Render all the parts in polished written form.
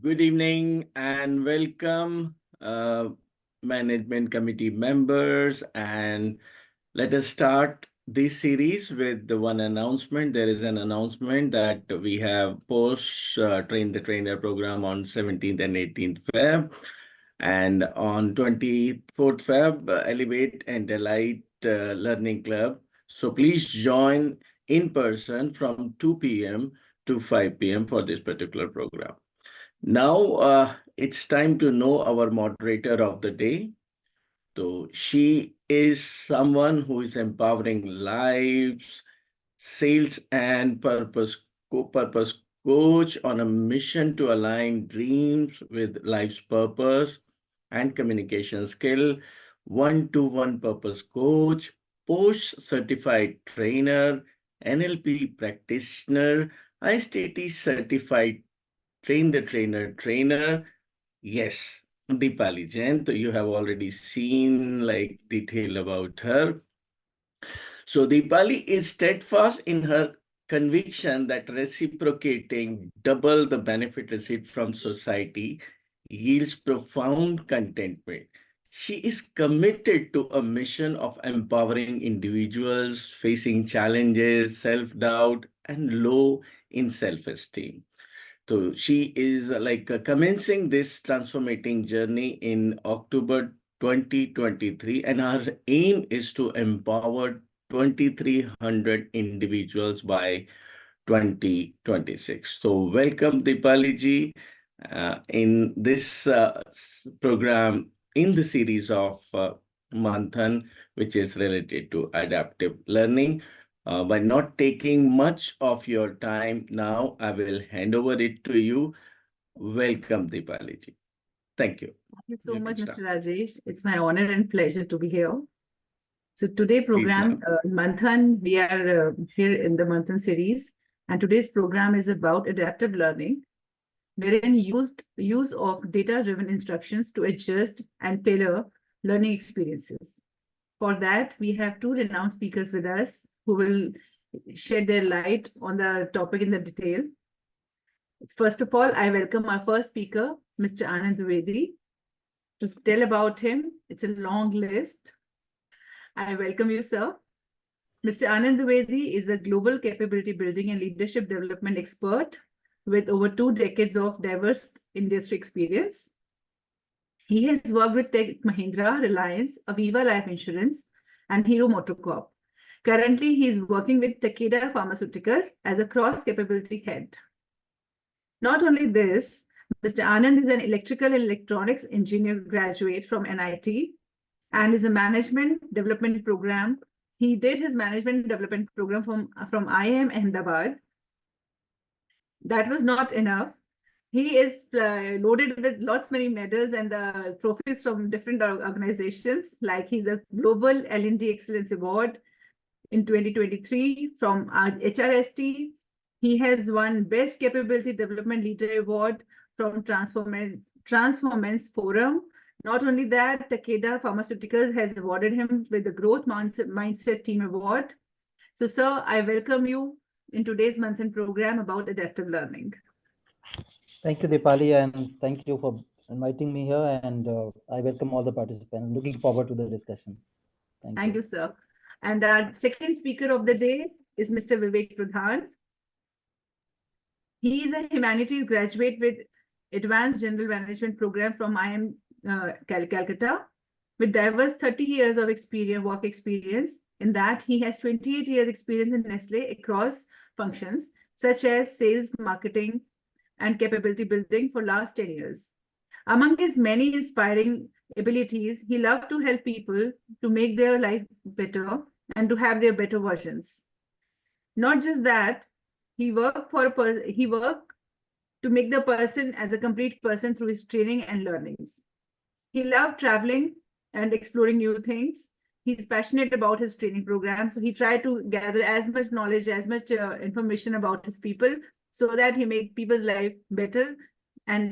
Good evening and welcome, management committee members. And let us start this series with the one announcement. There is an announcement that we have post Train the Trainer program on 17th and 18th Feb. And on 24th Feb, Elevate and Delight Learning Club. So please join in person from 2 p.m. to 5 p.m. for this particular program. Now it's time to know our moderator of the day. So she is someone who is empowering lives, sales and purpose coach on a mission to align dreams with life's purpose and communication skill, one-to-one purpose coach, post certified trainer, NLP practitioner, ISTD certified train the trainer. Yes, Deepali Jain. So you have already seen like detail about her. So Deepali is steadfast in her conviction that reciprocating double the benefit received from society yields profound contentment. She is committed to a mission of empowering individuals facing challenges, self-doubt, and low in self-esteem. So she is commencing this transformating journey in October 2023, and her aim is to empower 2,300 individuals by 2026. So welcome Deepali ji in this program in the series of MANTHAN, which is related to adaptive learning. By not taking much of your time now, I will hand over it to you. Welcome, Deepali ji. Thank you. Thank you so much, Mr. Rajesh. It's my honor and pleasure to be here. So today program, MANTHAN, we are here in the MANTHAN series, and today's program is about adaptive learning, wherein use of data-driven instructions to adjust and tailor learning experiences. For that, we have two renowned speakers with us who will shed their light on the topic in the detail. First of all, I welcome our first speaker, Mr. Anand Dwivedi. To tell about him, it's a long list. I welcome you, sir. Mr. Anand Dwivedi is a global capability building and leadership development expert with over 2 decades of diverse industry experience. He has worked with Tech Mahindra, Reliance, Aviva Life Insurance, and Hero MotoCorp. Currently, he is working with Takeda Pharmaceuticals as a cross-capability head. Not only this, Mr. Anand is an electrical and electronics engineer graduate from NIT and is a management development program. He did his management development program from IIM Ahmedabad. That was not enough. He is loaded with many medals and trophies from different organizations, like he's a Global L&D Excellence Award in 2023 from HRST. He has won Best Capability Development Leader Award from Transformance Forum. Not only that, Takeda Pharmaceuticals has awarded him with the Growth Mindset Team Award. So, sir, I welcome you in today's MANTHAN program about adaptive learning. Thank you, Deepali, and thank you for inviting me here. And I welcome all the participants. Looking forward to the discussion. Thank you, sir. And our second speaker of the day is Mr. Vivek Pradhan. He is a humanities graduate with Advanced General Management Program from IIM Calcutta, with diverse 30 years of work experience. In that, he has 28 years experience in Nestle across functions such as sales, marketing, and capability building for last 10 years. Among his many inspiring abilities, he loved to help people to make their life better and to have their better versions. Not just that, he worked to make the person as a complete person through his training and learnings. He loved traveling and exploring new things. He's passionate about his training program, so he tried to gather as much knowledge, as much information about his people, so that he make people's life better and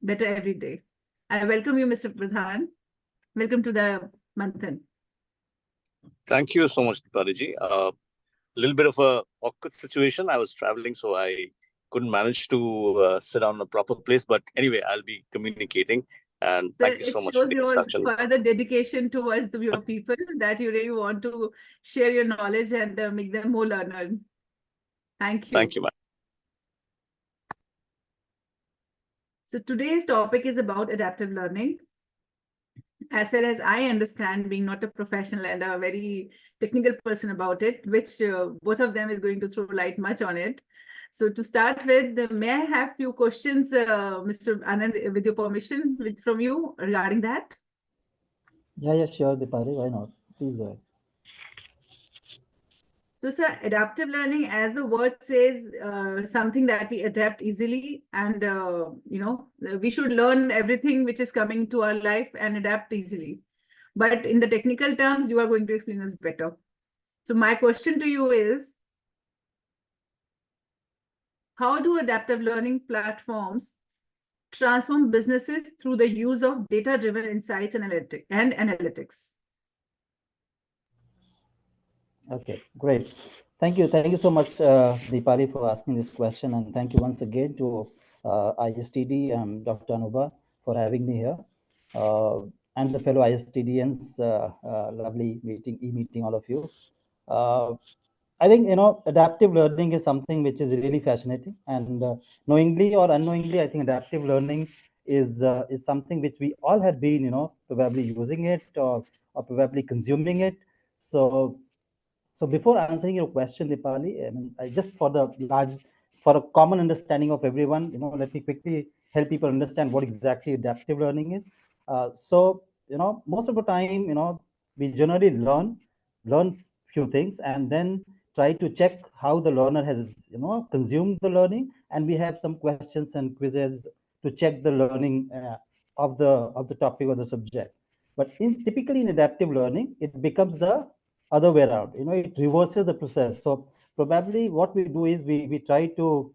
better every day. I welcome you, Mr. Pradhan. Welcome to the MANTHAN. Thank you so much, Deepali ji. A little bit of a awkward situation. I was traveling, so I couldn't manage to sit down in a proper place. But anyway, I'll be communicating. And So thank you so it much for shows the your introduction. further dedication towards your people that you really want to share your knowledge and make them more learned. Thank you. Thank you, ma'am. So today's topic is about adaptive learning. As far as I understand, being not a professional and a very technical person about it, which both of them is going to throw light much on it. So to start with, may I have few questions, Mr. Anand, with your permission, from you regarding that? Yeah, sure, Dipali. Why not? Please go ahead. So, sir, adaptive learning, as the word says, something that we adapt easily, and we should learn everything which is coming to our life and adapt easily. But in the technical terms, you are going to explain us better. So, my question to you is, how do adaptive learning platforms transform businesses through the use of data-driven insights and analytics? Okay, great. Thank you. Thank you so much, Deepali, for asking this question. And thank you once again to ISTD and Dr. Anuba for having me here. And the fellow ISTDians, lovely meeting all of you. I think, adaptive learning is something which is really fascinating. And knowingly or unknowingly, I think adaptive learning is something which we all have been, probably using it or probably consuming it. So before answering your question, Dipali, I mean, just for a common understanding of everyone, let me quickly help people understand what exactly adaptive learning is. So, most of the time, we generally learn few things and then try to check how the learner has, consumed the learning. And we have some questions and quizzes to check the learning of the topic or the subject. But typically in adaptive learning, it becomes the other way around. It reverses the process. So probably what we do is we try to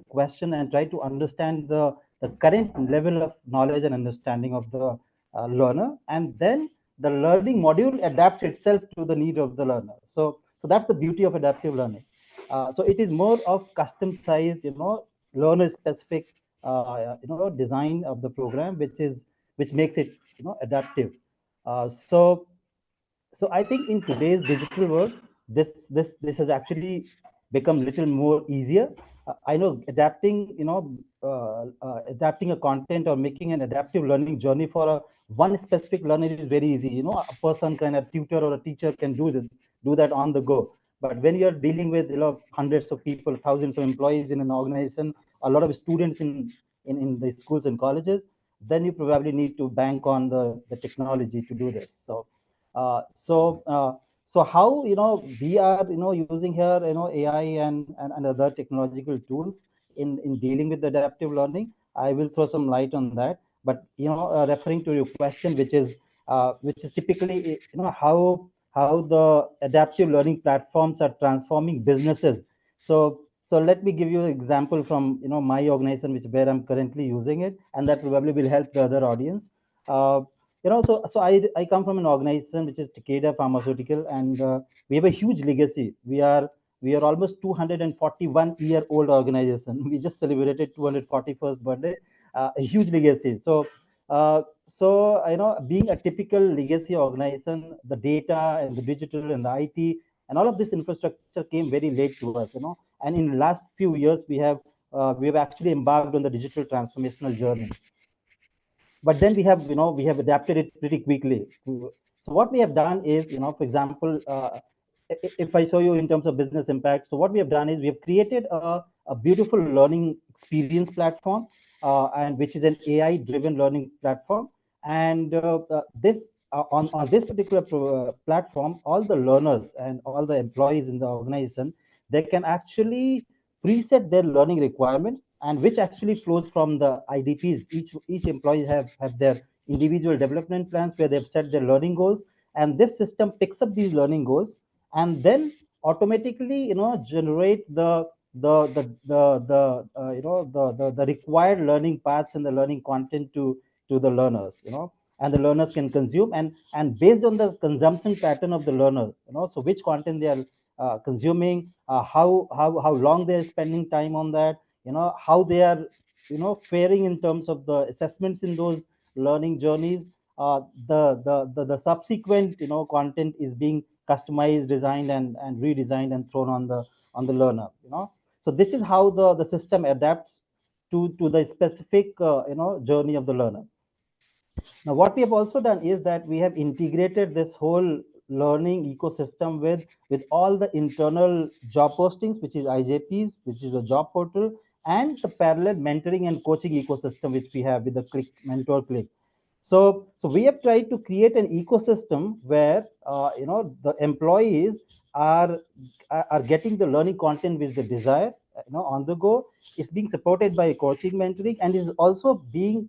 question and try to understand the current level of knowledge and understanding of the learner, and then the learning module adapts itself to the need of the learner. So that's the beauty of adaptive learning. So it is more of custom sized, learner specific, design of the program, which makes it, adaptive. So I think in today's digital world, this has actually become little more easier. I know adapting a content or making an adaptive learning journey for one specific learner is very easy. A person can, a tutor or a teacher can do that on the go. But when you're dealing with, hundreds of people, thousands of employees in an organization, a lot of students in the schools and colleges, then you probably need to bank on the technology to do this. So how, we are, using here, AI and other technological tools in dealing with adaptive learning. I will throw some light on that. But, referring to your question, which is typically, how the adaptive learning platforms are transforming businesses. So let me give you an example from, my organization, where I'm currently using it, and that probably will help the other audience. Uh, so I come from an organization which is Takeda Pharmaceutical, and we have a huge legacy. We are almost 241-year-old organization. We just celebrated 241st birthday, a huge legacy. So being a typical legacy organization, the data and the digital and the IT and all of this infrastructure came very late to us. And in the last few years, we have actually embarked on the digital transformational journey. But then we have adapted it pretty quickly. So what we have done is, for example, if I show you in terms of business impact, so what we have done is we have created a beautiful learning experience platform, and which is an AI driven learning platform. And this on this particular platform, all the learners and all the employees in the organization, they can actually preset their learning requirements, and which actually flows from the IDPs. Each employee have their individual development plans where they've set their learning goals, and this system picks up these learning goals and then automatically, generate the required learning paths and the learning content to the learners, and the learners can consume, and based on the consumption pattern of the learner, so which content consuming, how long they're spending time on that, how they are, faring in terms of the assessments in those learning journeys. The subsequent, content is being customized, designed, and redesigned and thrown on the learner. So this is how the system adapts to the specific journey of the learner. Now, what we have also done is that we have integrated this whole learning ecosystem with all the internal job postings, which is IJPs, which is a job portal, and the parallel mentoring and coaching ecosystem which we have with the Click Mentor Click. So we have tried to create an ecosystem where the employees are getting the learning content which they desire, on the go. It's being supported by coaching, mentoring, and is also being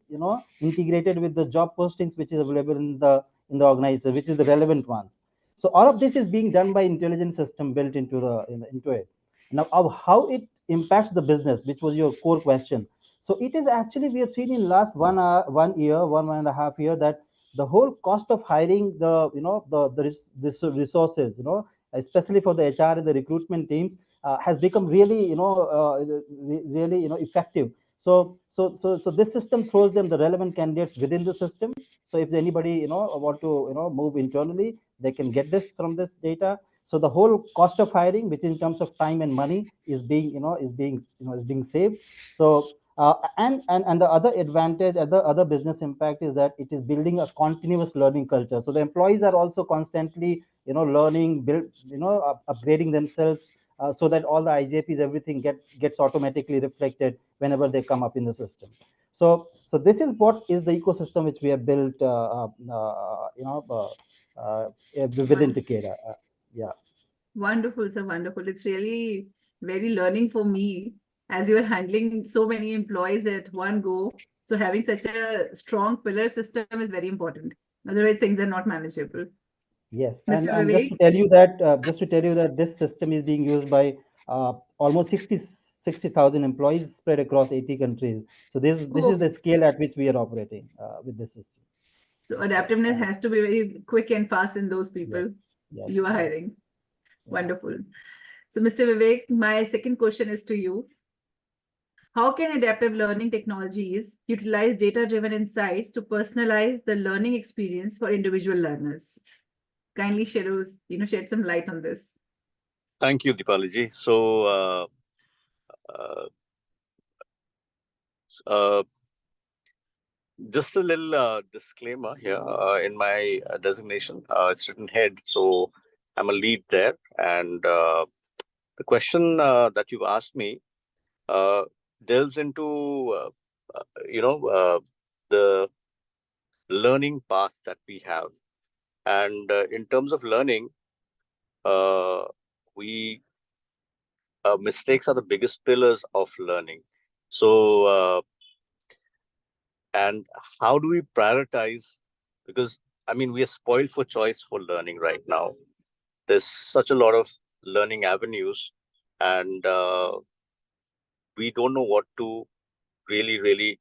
integrated with the job postings which is available in the organizer, which is the relevant ones. So all of this is being done by intelligent system built into into it. Now, how it impacts the business, which was your core question. So it is actually, we have seen in last 1 year, 1.5 year, that the whole cost of hiring this resources, especially for the HR and the recruitment teams, has become really, really, effective. So this system throws them the relevant candidates within the system. So if anybody, want to, move internally, they can get this from this data. So the whole cost of hiring, which in terms of time and money, is being saved. So and the other advantage, other business impact, is that it is building a continuous learning culture. So the employees are also constantly, learning, upgrading themselves, so that all the IJPs, everything gets automatically reflected whenever they come up in the system. So this is what is the ecosystem which we have built, within Takeda. Yeah. Wonderful, sir. Wonderful. It's really very learning for me, as you are handling so many employees at one go. So having such a strong pillar system is very important. Otherwise, things are not manageable. Yes, Mr. and just to Vivek? tell you that this system is being used by almost 60,000 employees spread across 80 countries. So this is Oh, the scale at which we are operating with this system. so adaptiveness has to be very quick and fast in those Yes, people yes, you are yes. hiring. Yeah. Wonderful. So, Mr. Vivek, my second question is to you. How can adaptive learning technologies utilize data-driven insights to personalize the learning experience for individual learners? Kindly shed some light on this. Thank you, Deepaliji. So, just a little disclaimer here. In my designation, it's written head, so I'm a lead there. And the question that you've asked me delves into, the learning path that we have. And in terms of learning, mistakes are the biggest pillars of learning. So, and how do we prioritize? Because, I mean, we are spoiled for choice for learning right now. There's such a lot of learning avenues, and we don't know what to really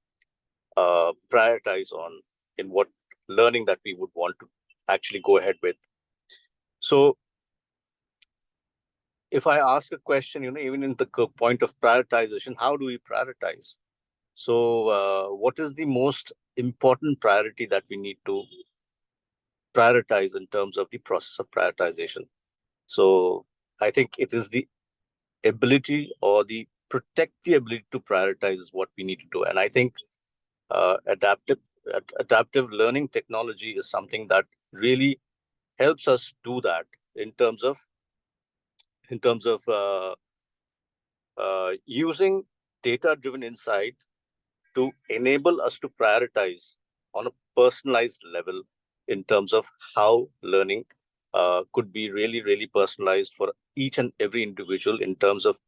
prioritize on in what learning that we would want to actually go ahead with. So if I ask a question, even in the point of prioritization, how do we prioritize? So what is the most important priority that we need to prioritize in terms of the process of prioritization? So I think it is the ability, or the protect the ability to prioritize, is what we need to do. And I think adaptive learning technology is something that really helps us do that in terms of using data-driven insight to enable us to prioritize on a personalized level in terms of how learning could be really personalized for each and every individual in terms of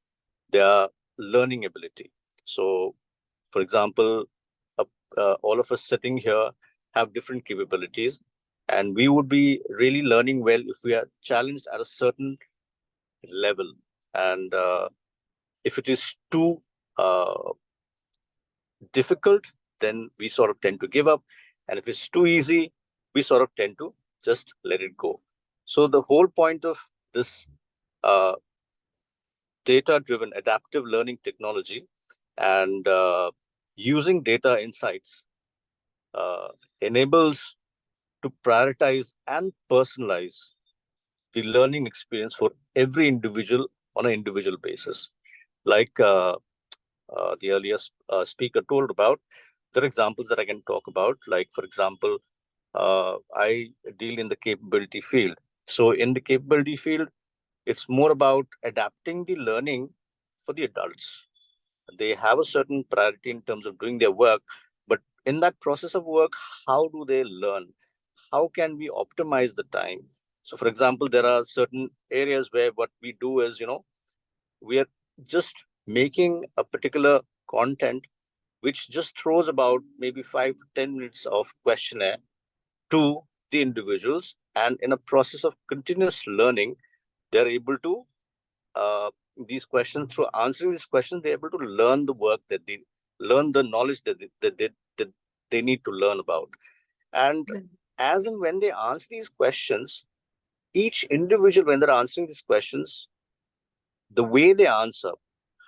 their learning ability. So, for example, all of us sitting here have different capabilities, and we would be really learning well if we are challenged at a certain level. And if it is too difficult, then we sort of tend to give up. And if it's too easy, we sort of tend to just let it go. So the whole point of this data-driven adaptive learning technology and using data insights enables to prioritize and personalize the learning experience for every individual on an individual basis. Like the earlier speaker told about, there are examples that I can talk about. Like, for example, I deal in the capability field. So in the capability field, it's more about adapting the learning for the adults. They have a certain priority in terms of doing their work, but in that process of work, how do they learn? How can we optimize the time? So, for example, there are certain areas where what we do is, we are just making a particular content which just throws about maybe 5 to 10 minutes of questionnaire to the individuals, and in a process of continuous learning, they're able to these questions, through answering these questions, they're able to learn the work that they learn, the knowledge that they need to learn about. And as and when they answer these questions, each individual, when they're answering these questions, the way they answer,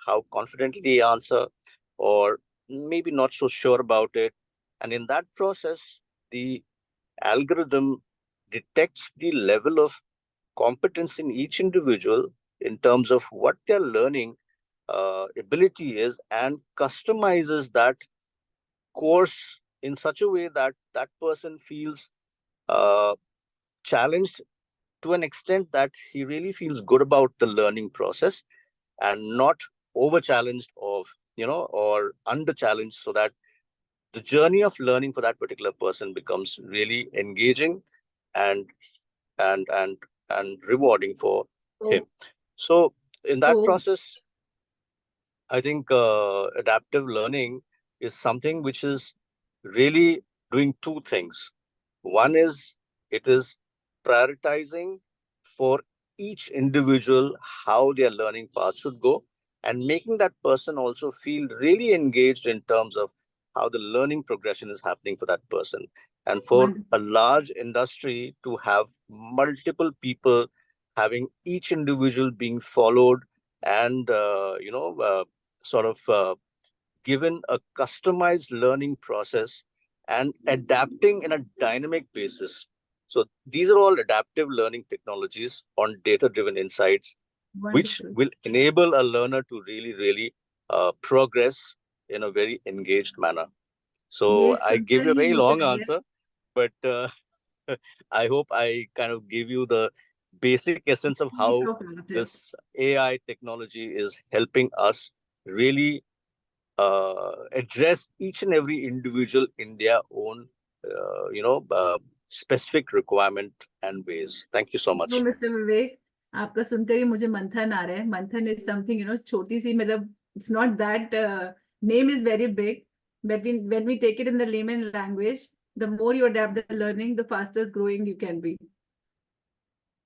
how confidently they answer, or maybe not so sure about it, and in that process, the algorithm detects the level of competence in each individual in terms of what their learning ability is, and customizes that course in such a way that that person feels challenged to an extent that he really feels good about the learning process, and not over challenged or under challenged, so that the journey of learning for that particular person becomes really engaging and and and and rewarding for him. So in that process, I think adaptive learning is something which is really doing two things. One is, it is prioritizing for each individual how their learning path should go, and making that person also feel really engaged in terms of how the learning progression is happening for that person. And for a large industry to have multiple people having each individual being followed and sort of given a customized learning process and adapting in a dynamic basis. So these are all adaptive learning technologies on data-driven insights, which will enable a learner to really progress in a very engaged manner. So I gave you a very long answer, but I hope I kind of gave you the basic essence of how this AI technology is helping us really address each and every individual in their own, specific requirement and ways. Thank you so much. No, Mr. Vivek, आपका सुनकर ही मुझे मंथन आ रहा है. मंथन is something, छोटी सी, मतलब it's not that name is very big, but when we take it in the layman language, the more you adapt the learning, the faster growing you can be.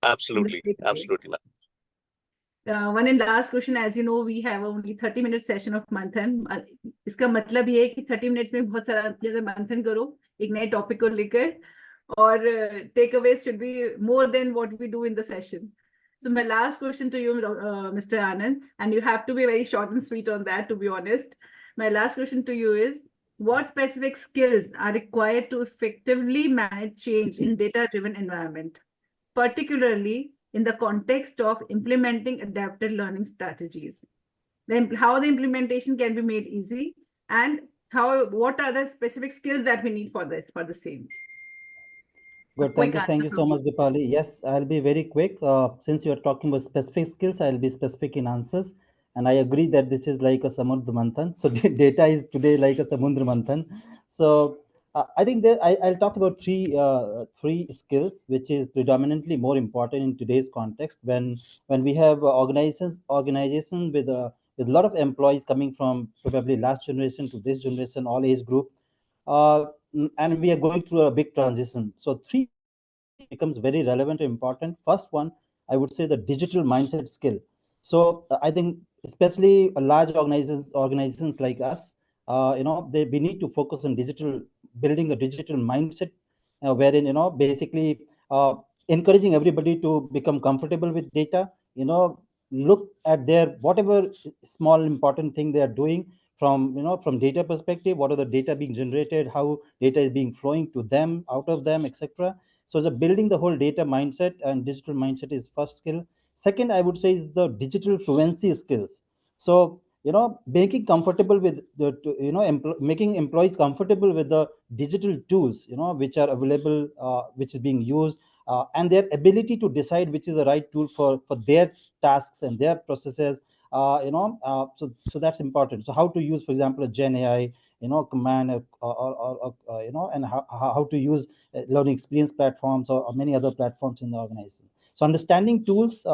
Absolutely, absolutely, ma'am. One and last question, as you know, we have only 30-minute session of Manthan. इसका मतलब ये है कि 30 minutes में बहुत सारा मंथन करो एक नए टॉपिक को लेकर, और takeaways should be more than what we do in the session. So my last question to you, Mr. Anand, and you have to be very short and sweet on that, to be honest. My last question to you is, what specific skills are required to effectively manage change in data-driven environment, particularly in the context of implementing adaptive learning strategies? Then how the implementation can be made easy, and what are the specific skills that we need for the same? Good. Thank you so much, Dipali. Yes, I'll be very quick. Since you're talking about specific skills, I'll be specific in answers. And I agree that this is like a Samudra Manthan. So data is today like a Samudra Manthan. So I think that I'll talk about three skills, which is predominantly more important in today's context when we have organizations with a lot of employees coming from probably last generation to this generation, all age group. And we are going through a big transition. So three becomes very relevant and important. First one, I would say the digital mindset skill. So I think especially large organizations like us, we need to focus on building a digital mindset, wherein, basically encouraging everybody to become comfortable with data, look at their whatever small important thing they are doing from from data perspective. What are the data being generated, how data is being flowing to them, out of them, etc. So the building the whole data mindset and digital mindset is first skill. Second, I would say, is the digital fluency skills. So making comfortable with the making employees comfortable with the digital tools which are available, which is being used, and their ability to decide which is the right tool for their tasks and their processes. So that's important. So how to use, for example, a Gen AI command, and how to use learning experience platforms, or many other platforms in the organization. So understanding tools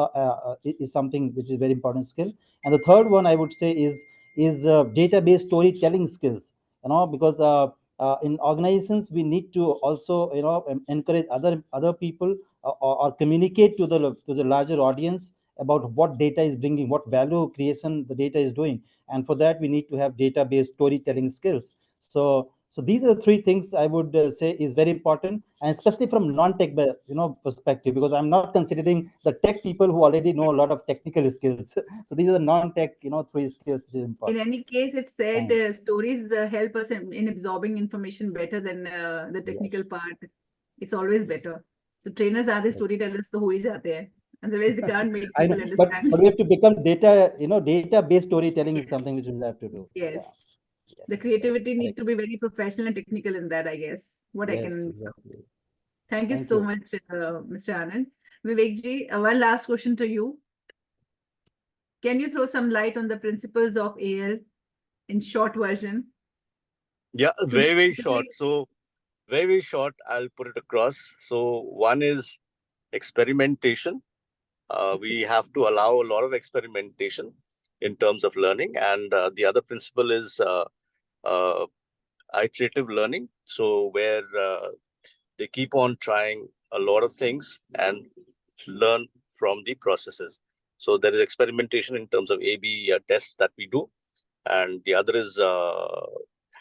is something which is very important skill. And the third one, I would say, is database storytelling skills. Because in organizations we need to also encourage other people, or communicate to the larger audience about what data is bringing, what value creation the data is doing. And for that we need to have database storytelling skills. So these are the three things I would say is very important, and especially from non-tech perspective, because I'm not considering the tech people who already know a lot of technical skills. So these are the non-tech three skills which is important. In any case, it's said stories help us in absorbing information better than the technical Yes. part. It's always better. So trainers are the storytellers, so ho hi jate hain. Otherwise, they can't make I know, people understand. but we have to become data-based storytelling is something which we'll have to do. Yes. Yeah. Yes. The creativity Correct. need to be very professional and technical in that, I guess. What I Yes, can. exactly. Thank you Thank so you. much, Mr. Anand. Vivek ji, one last question to you. Can you throw some light on the principles of AL in short version? Yeah, very, very short. So very, very short, I'll put it across. So one is experimentation. We have to allow a lot of experimentation in terms of learning. And the other principle is iterative learning. So where they keep on trying a lot of things and learn from the processes. So there is experimentation in terms of A/B tests that we do. And the other is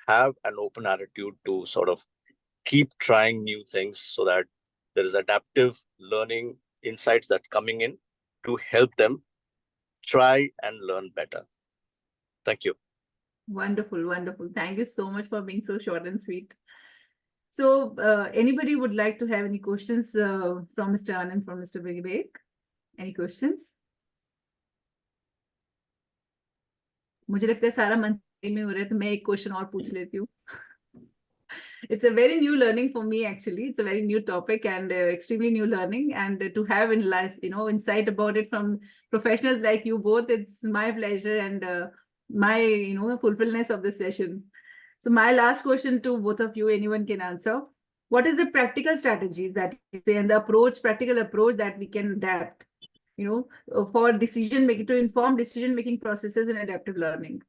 have an open attitude to sort of keep trying new things, so that there is adaptive learning insights that coming in to help them try and learn better. Thank you. Wonderful, wonderful. Thank you so much for being so short and sweet. So anybody would like to have any questions from Mr. Anand, from Mr. Vivek? Any questions? मुझे लगता है सारा मंथन में हो रहा है, तो मैं एक क्वेश्चन और पूछ लेती हूँ. It's a very new learning for me, actually. It's a very new topic and extremely new learning. And to have insight about it from professionals like you both, it's my pleasure and my fulfillment of the session. So my last question to both of you, anyone can answer. What is the practical strategies that you say, and the practical approach that we can adapt, for decision making, to inform decision making processes in adaptive learning?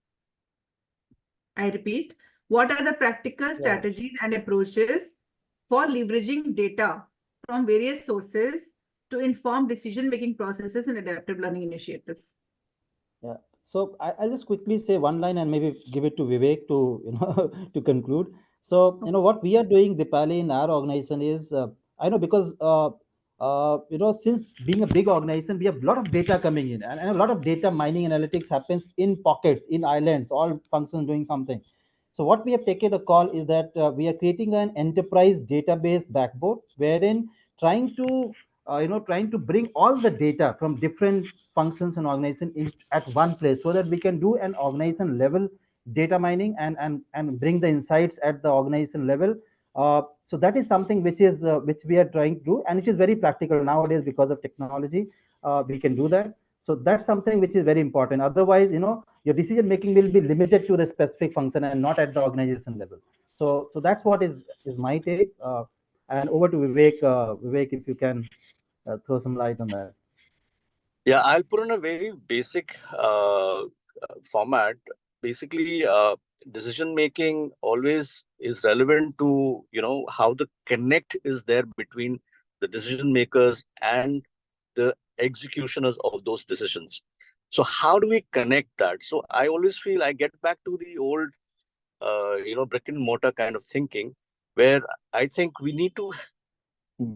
I repeat, what are the practical strategies and approaches for leveraging data from various sources to inform decision-making processes and adaptive learning initiatives? Yeah. So I'll just quickly say one line and maybe give it to Vivek to to conclude. So what we are doing, Dipali, in our organization is I know, because since being a big organization, we have a lot of data coming in, and a lot of data mining analytics happens in pockets, in islands, all functions doing something. So what we have taken a call is that we are creating an enterprise database backbone, wherein trying to trying to bring all the data from different functions and organization at one place, so that we can do an organization level data mining and bring the insights at the organization level. So that is something which we are trying to do, and it is very practical nowadays because of technology. We can do that. So that's something which is very important. Otherwise, your decision making will be limited to the specific function and not at the organization level. So that's what is my take. And over to Vivek. Vivek, if you can throw some light on that. Yeah, I'll put in a very basic format. Basically, decision making always is relevant to how the connect is there between the decision makers and the executioners of those decisions. So how do we connect that? So I always feel I get back to the old brick and mortar kind of thinking, where I think we need to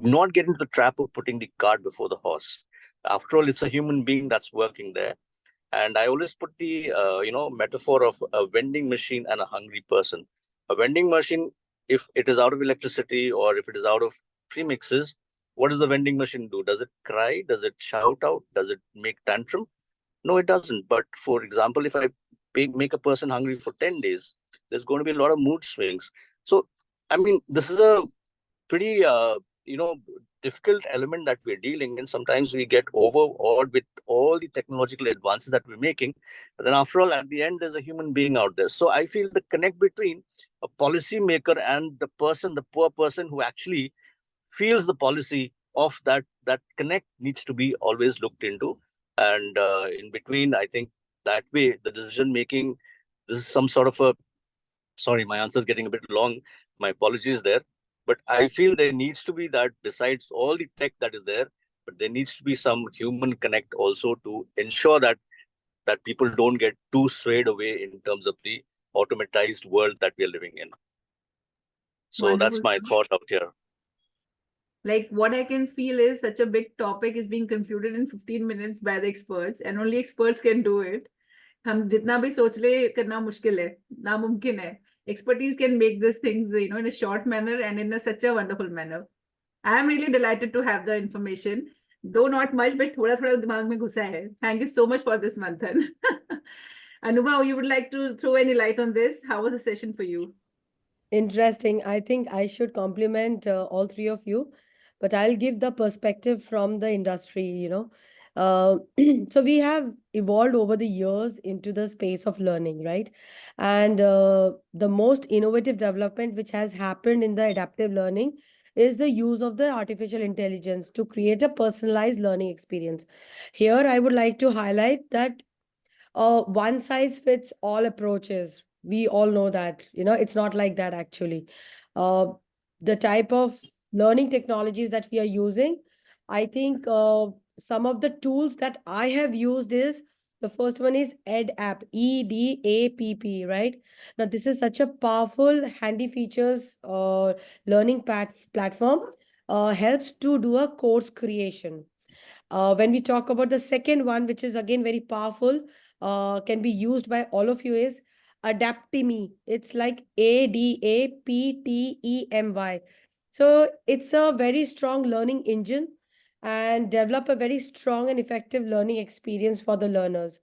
not get into the trap of putting the cart before the horse. After all, it's a human being that's working there. And I always put the metaphor of a vending machine and a hungry person. A vending machine, if it is out of electricity or if it is out of premixes, what does the vending machine do? Does it cry? Does it shout out? Does it make tantrum? No, it doesn't. But for example, if I make a person hungry for 10 days, there's going to be a lot of mood swings. So, I mean, this is a pretty, difficult element that we're dealing in. Sometimes we get overawed with all the technological advances that we're making. But then after all, at the end, there's a human being out there. So I feel the connect between a policymaker and the person, the poor person who actually feels the policy of that connect needs to be always looked into. And in between, I think that way, the decision making, this is some sort of a, sorry, my answer is getting a bit long. My apologies there. But I feel there needs to be that, besides all the tech that is there, but there needs to be some human connect also to ensure that people don't get too swayed away in terms of the automatized world that we are living in. So Wonderful. that's my thought out here. Like what I can feel is such a big topic is being concluded in 15 minutes by the experts, and only experts can do it. हम जितना भी सोच ले करना मुश्किल है, नामुमकिन है. Expertise can make these things, in a short manner and in such a wonderful manner. I am really delighted to have the information, though not much, but थोड़ा दिमाग में घुसा है. Thank you so much for this, Manthan. Anubha, you would like to throw any light on this? How was the session for you? Interesting. I think I should compliment all three of you, but I'll give the perspective from the industry. So we have evolved over the years into the space of learning, right? And the most innovative development which has happened in the adaptive learning is the use of the artificial intelligence to create a personalized learning experience. Here, I would like to highlight that one size fits all approaches. We all know that, it's not like that actually. The type of learning technologies that we are using, I think some of the tools that I have used is the first one is EdApp, EDAPP, right? Now, this is such a powerful, handy features learning platform, helps to do a course creation. When we talk about the second one, which is again very powerful, can be used by all of you, is Adaptemy. It's like ADAPTEMY. So it's a very strong learning engine and develop a very strong and effective learning experience for the learners.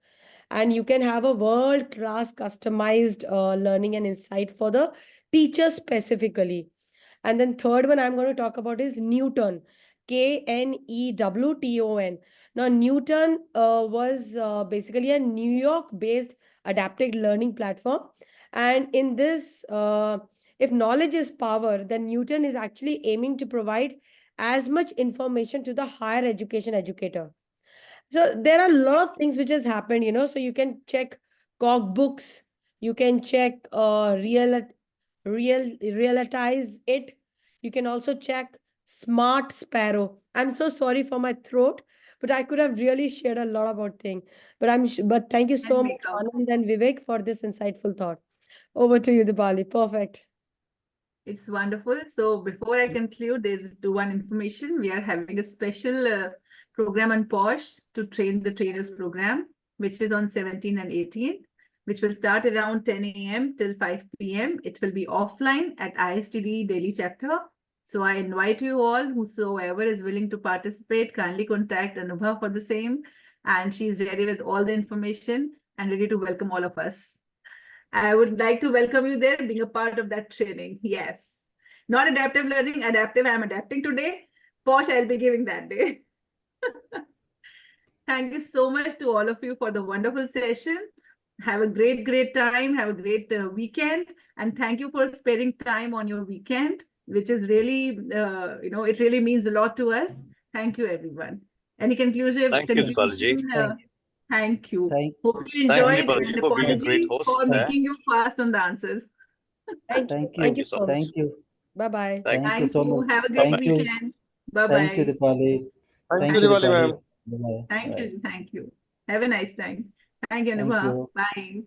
And you can have a world-class customized learning and insight for the teacher specifically. And then third one I'm going to talk about is Newton, KNEWTON. Now, Newton was basically a New York-based adaptive learning platform. And in this, if knowledge is power, then Newton is actually aiming to provide as much information to the higher education educator. So there are a lot of things which has happened, so you can check Cog books, you can check realize it. You can also check Smart Sparrow. I'm so sorry for my throat, but I could have really shared a lot about things. But thank you so much, Anand and Vivek, for this insightful thought. Over to you, Dipali. Perfect. It's wonderful. So before I conclude, there's one information. We are having a special program on POSH to train the trainers program, which is on 17th and 18th, which will start around 10 a.m. till 5 p.m. It will be offline at ISTD Daily Chapter. So I invite you all, whosoever is willing to participate, kindly contact Anubha for the same. And she's ready with all the information and ready to welcome all of us. I would like to welcome you there, being a part of that training. Yes. Not adaptive learning, adaptive. I'm adapting today. POSH, I'll be giving that day. Thank you so much to all of you for the wonderful session. Have a great time. Have a great weekend. And thank you for sparing time on your weekend, which is really, it really means a lot to us. Thank you, everyone. Any conclusion? Thank you, Dipalji. Thank you. Thank Hope you enjoyed, Thank you, and for being a great apology host for there. making you fast on the answers. Thank you. you. Thank you so much. Thank you. Bye-bye. Thank you so much. Have a great Thank you. weekend. Bye-bye. Thank you, Dipali. Thank you, Dipali, ma'am. Bye-bye. Thank you. Have a nice time. Thank you, Thank Anubha. you. Bye.